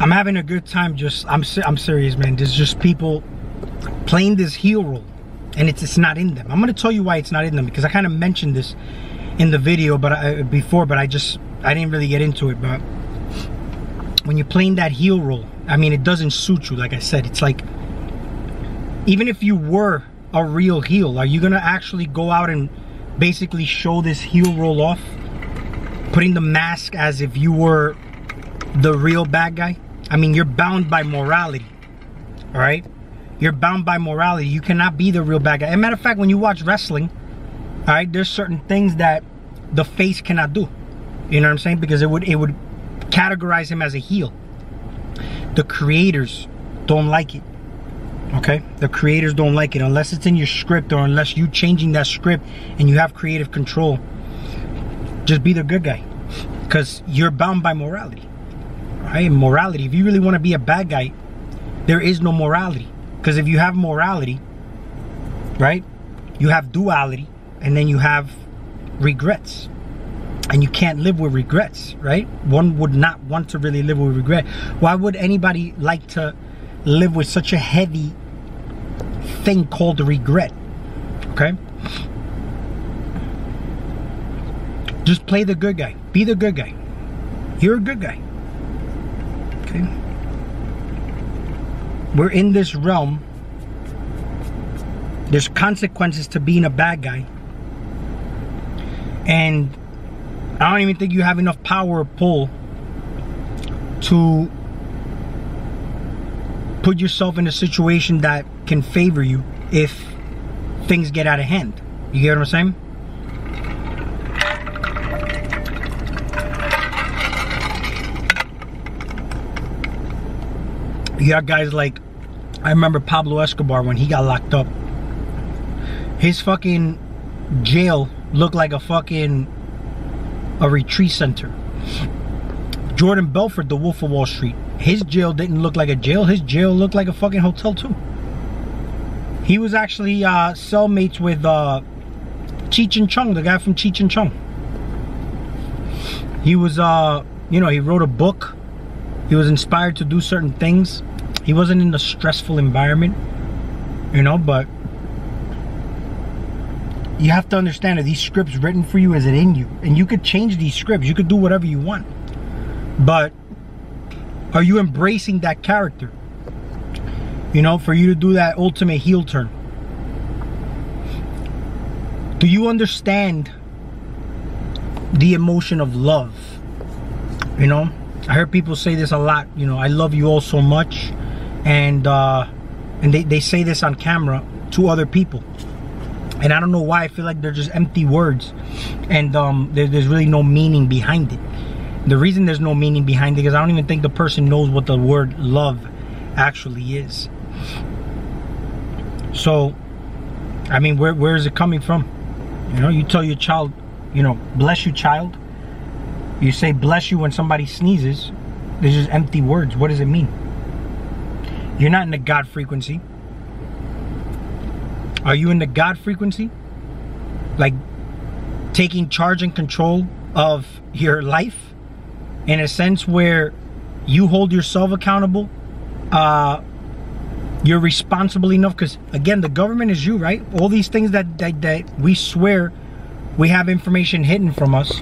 I'm having a good time. I'm serious, man. There's just people playing this heel role, and it's not in them. I'm gonna tell you why it's not in them, because I kind of mentioned this in the video, but I didn't really get into it. But when you're playing that heel role, I mean, it doesn't suit you. Like I said, it's like, even if you were a real heel, are you gonna actually go out and basically show this heel role off, putting the mask as if you were the real bad guy? I mean, you're bound by morality, all right? You're bound by morality. You cannot be the real bad guy. As a matter of fact, when you watch wrestling, all right, there's certain things that the face cannot do. You know what I'm saying? Because it would categorize him as a heel. The creators don't like it, okay? The creators don't like it unless it's in your script, or unless you changing that script and you have creative control. Just be the good guy, because you're bound by morality. Right? Morality. If you really want to be a bad guy, there is no morality. Because if you have morality, right, you have duality, and then you have regrets, and you can't live with regrets, right? One would not want to really live with regret. Why would anybody like to live with such a heavy thing called regret? Okay, just play the good guy. Be the good guy. You're a good guy. Okay. We're in this realm. There's consequences to being a bad guy. And I don't even think you have enough power or pull to put yourself in a situation that can favor you if things get out of hand. You get what I'm saying? You got guys like, I remember Pablo Escobar when he got locked up. His fucking jail looked like a retreat center. Jordan Belfort, the Wolf of Wall Street, his jail didn't look like a jail. His jail looked like a fucking hotel too. He was actually cellmates with Cheech and Chong, the guy from Cheech and Chong. He was, you know, he wrote a book. He was inspired to do certain things. He wasn't in a stressful environment, you know, but you have to understand that these scripts written for you is it in you. And you could change these scripts. You could do whatever you want. But are you embracing that character? You know, for you to do that ultimate heel turn. Do you understand the emotion of love? You know, I heard people say this a lot. You know, I love you all so much. And they say this on camera to other people. And I don't know why. I feel like they're just empty words. And there's really no meaning behind it. The reason there's no meaning behind it is I don't even think the person knows what the word love actually is. So, I mean, where is it coming from? You know, you tell your child, you know, bless you, child. You say bless you when somebody sneezes. They're just empty words. What does it mean? You're not in the God frequency. Are you in the God frequency? Like taking charge and control of your life in a sense where you hold yourself accountable. You're responsible enough, because again, the government is you, right? All these things that we swear we have information hidden from us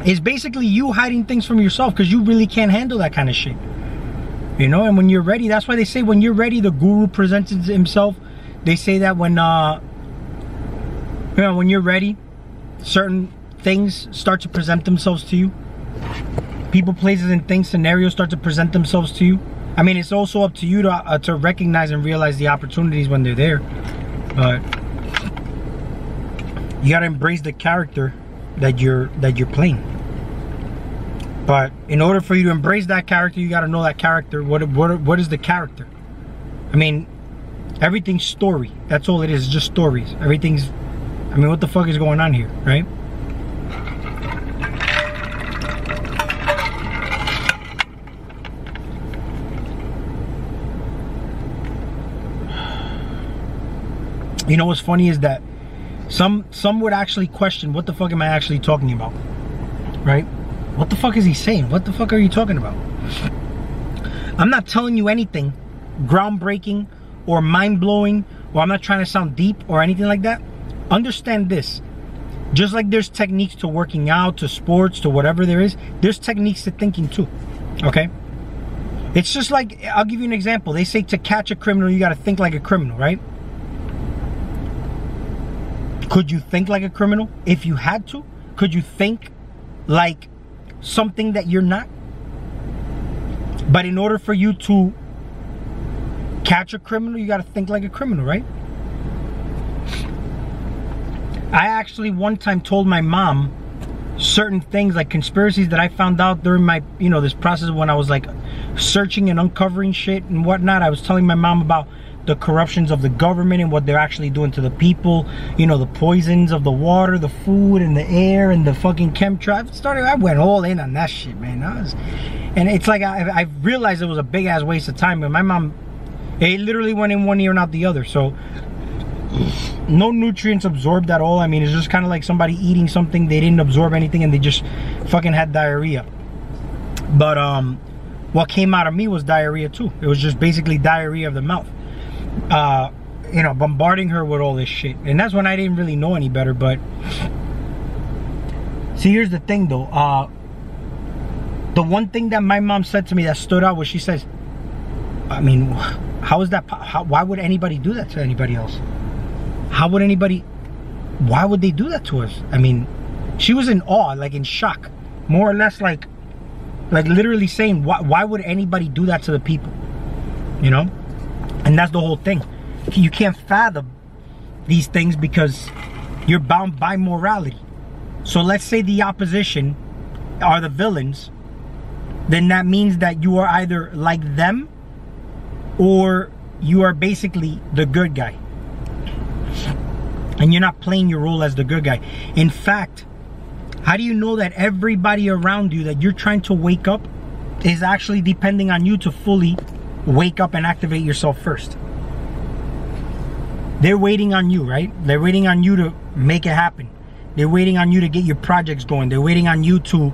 is basically you hiding things from yourself, because you really can't handle that kind of shit. You know, and when you're ready, that's why they say when you're ready, the guru presents himself. They say that when, you know, when you're ready, certain things start to present themselves to you. People, places, and things, scenarios start to present themselves to you. I mean, it's also up to you to recognize and realize the opportunities when they're there. But you gotta embrace the character that you're playing. But in order for you to embrace that character, you gotta know that character. What is the character? I mean, everything's story. That's all it is, just stories. Everything's, I mean, what the fuck is going on here, right? You know what's funny is that some would actually question, what the fuck am I actually talking about? Right? What the fuck is he saying? What the fuck are you talking about? I'm not telling you anything groundbreaking or mind-blowing, or I'm not trying to sound deep or anything like that. Understand this. Just like there's techniques to working out, to sports, to whatever there is, there's techniques to thinking too, okay? It's just like, I'll give you an example. They say to catch a criminal, you got to think like a criminal, right? Could you think like a criminal if you had to? Could you think like something that you're not? But in order for you to catch a criminal, you got to think like a criminal, right? I actually one time told my mom certain things, like conspiracies that I found out during my, you know, this process when I was like searching and uncovering shit and whatnot. I was telling my mom about the corruptions of the government and what they're actually doing to the people, you know, the poisons of the water, the food and the air and the fucking chemtrails. I went all in on that shit, man. And it's like I realized it was a big ass waste of time, but my mom, it literally went in one ear and out the other. So no nutrients absorbed at all. I mean, it's just kind of like somebody eating something, they didn't absorb anything and they just fucking had diarrhea. But what came out of me was diarrhea too. It was just basically diarrhea of the mouth. You know, bombarding her with all this shit. And that's when I didn't really know any better. But see, here's the thing though. The one thing that my mom said to me that stood out was, she says, I mean, how is that? Why would anybody do that to anybody else? How would anybody, why would they do that to us? I mean, she was in awe, like in shock, more or less, like literally saying, why would anybody do that to the people? You know? And that's the whole thing. You can't fathom these things because you're bound by morality. So let's say the opposition are the villains, then that means that you are either like them or you are basically the good guy. And you're not playing your role as the good guy. In fact, how do you know that everybody around you that you're trying to wake up is actually depending on you to fully wake up and activate yourself first? They're waiting on you, right? They're waiting on you to make it happen. They're waiting on you to get your projects going. They're waiting on you to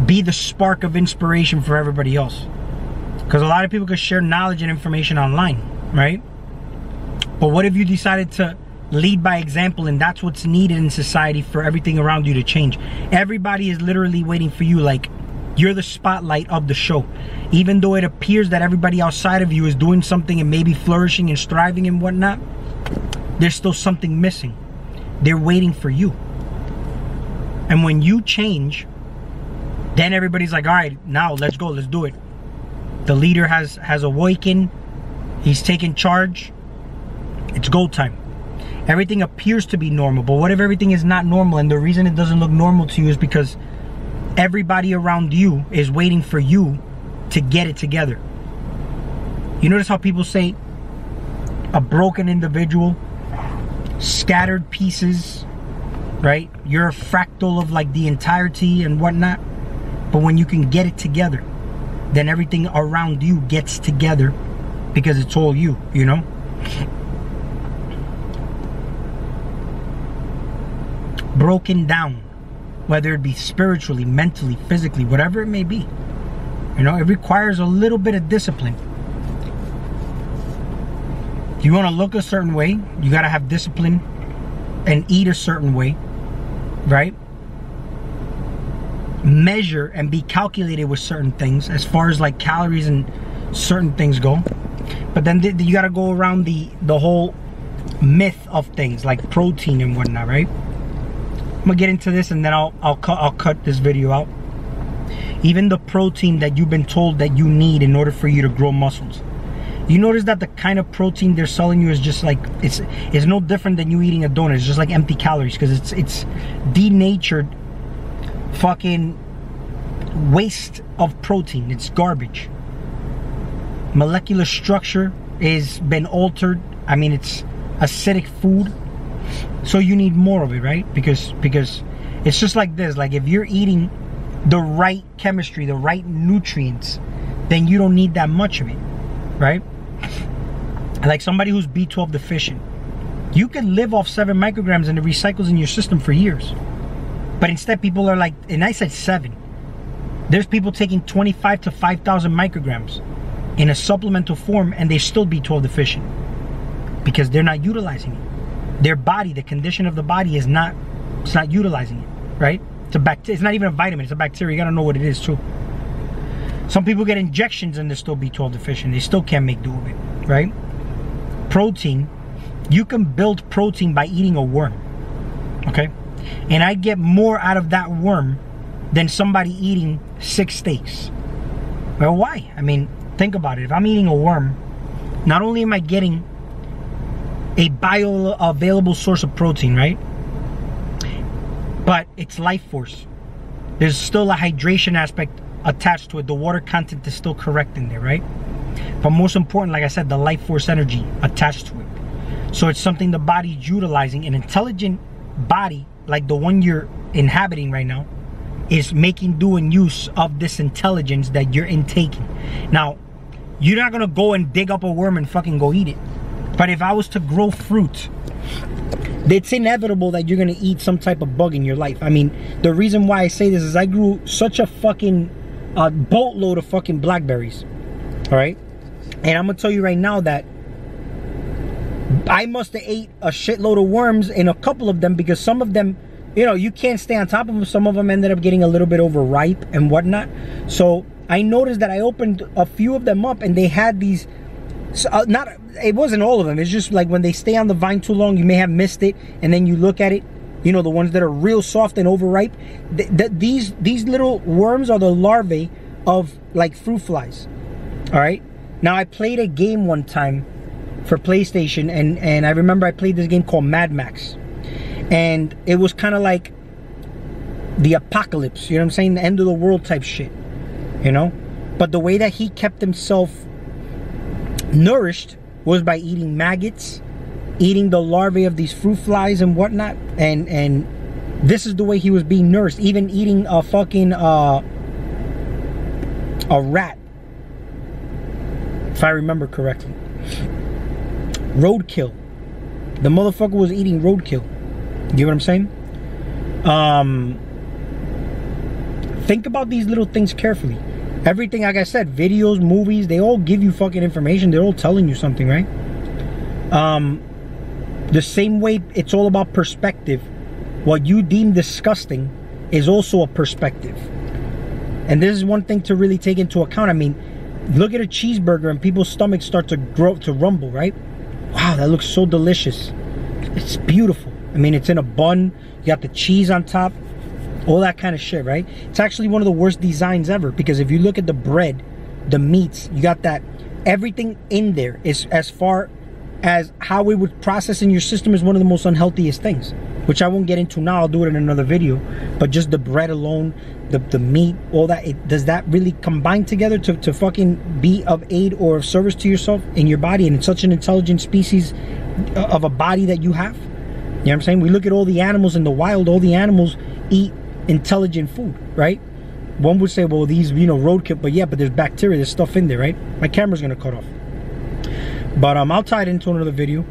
be the spark of inspiration for everybody else. Because a lot of people can share knowledge and information online, right? But what if you decided to lead by example, and that's what's needed in society for everything around you to change? Everybody is literally waiting for you, like you're the spotlight of the show. Even though it appears that everybody outside of you is doing something and maybe flourishing and striving and whatnot, there's still something missing. They're waiting for you. And when you change, then everybody's like, all right, now let's go, let's do it. The leader has awakened. He's taken charge. It's go time. Everything appears to be normal, but what if everything is not normal? And the reason it doesn't look normal to you is because everybody around you is waiting for you to get it together. You notice how people say a broken individual, scattered pieces, right? You're a fractal of like the entirety and whatnot. But when you can get it together, then everything around you gets together because it's all you, you know? Broken down, whether it be spiritually, mentally, physically, whatever it may be. You know, it requires a little bit of discipline. If you want to look a certain way, you got to have discipline and eat a certain way, right? Measure and be calculated with certain things as far as like calories and certain things go. But then you got to go around the whole myth of things like protein and whatnot, right? I'm gonna get into this and then I'll cut this video out. Even the protein that you've been told that you need in order for you to grow muscles. You notice that the kind of protein they're selling you is just like, it's no different than you eating a donut. It's just like empty calories because it's denatured fucking waste of protein. It's garbage. Molecular structure is been altered. I mean, it's acidic food. So you need more of it, right? Because it's just like this. Like if you're eating the right chemistry, the right nutrients, then you don't need that much of it, right? Like somebody who's B12 deficient, you can live off 7 micrograms and it recycles in your system for years. But instead people are like, and I said 7. There's people taking 25 to 5,000 micrograms in a supplemental form and they still B12 deficient because they're not utilizing it. Their body, the condition of the body is not, it's not utilizing it, right? It's not even a vitamin, it's a bacteria. You gotta know what it is too. Some people get injections and they're still B12 deficient. They still can't make do of it, right? Protein, you can build protein by eating a worm, okay? And I get more out of that worm than somebody eating 6 steaks. Well, why? I mean, think about it. If I'm eating a worm, not only am I getting a bioavailable source of protein, right? But it's life force. There's still a hydration aspect attached to it. The water content is still correct in there, right? But most important, like I said, the life force energy attached to it. So it's something the body's utilizing. An intelligent body, like the one you're inhabiting right now, is making do and use of this intelligence that you're intaking. Now, you're not gonna go and dig up a worm and fucking go eat it. But if I was to grow fruit, it's inevitable that you're gonna eat some type of bug in your life. I mean, the reason why I say this is I grew such a fucking boatload of fucking blackberries, all right? And I'm gonna tell you right now that I must have ate a shitload of worms in a couple of them because some of them, you know, you can't stay on top of them. Some of them ended up getting a little bit overripe and whatnot. So I noticed that I opened a few of them up and they had these, it wasn't all of them. It's just like when they stay on the vine too long, you may have missed it. And then you look at it, you know, the ones that are real soft and overripe. These little worms are the larvae of like fruit flies. All right. Now I played a game one time for PlayStation and I remember I played this game called Mad Max. And it was kind of like the apocalypse, you know what I'm saying? The end of the world type shit, you know? But the way that he kept himself nourished was by eating maggots, eating the larvae of these fruit flies and whatnot. And this is the way he was being nourished. Even eating a fucking, a rat, if I remember correctly. Roadkill. The motherfucker was eating roadkill. You know what I'm saying? Think about these little things carefully. Everything, like I said, videos, movies, they all give you fucking information. They're all telling you something, right? The same way it's all about perspective. What you deem disgusting is also a perspective. And this is one thing to really take into account. I mean, look at a cheeseburger and people's stomachs start to rumble, right? Wow, that looks so delicious. It's beautiful. I mean, it's in a bun, you got the cheese on top, all that kind of shit, right? It's actually one of the worst designs ever because if you look at the bread, the meats, you got that, everything in there is as far as how it would process in your system is one of the most unhealthiest things, which I won't get into now, I'll do it in another video. But just the bread alone, the meat, all that, does that really combine together to fucking be of aid or of service to yourself in your body and in such an intelligent species of a body that you have? You know what I'm saying? We look at all the animals in the wild, all the animals eat intelligent food, right? One would say, well, these, you know, roadkill, but yeah, but there's bacteria, there's stuff in there, right? My camera's gonna cut off. But I'll tie it into another video.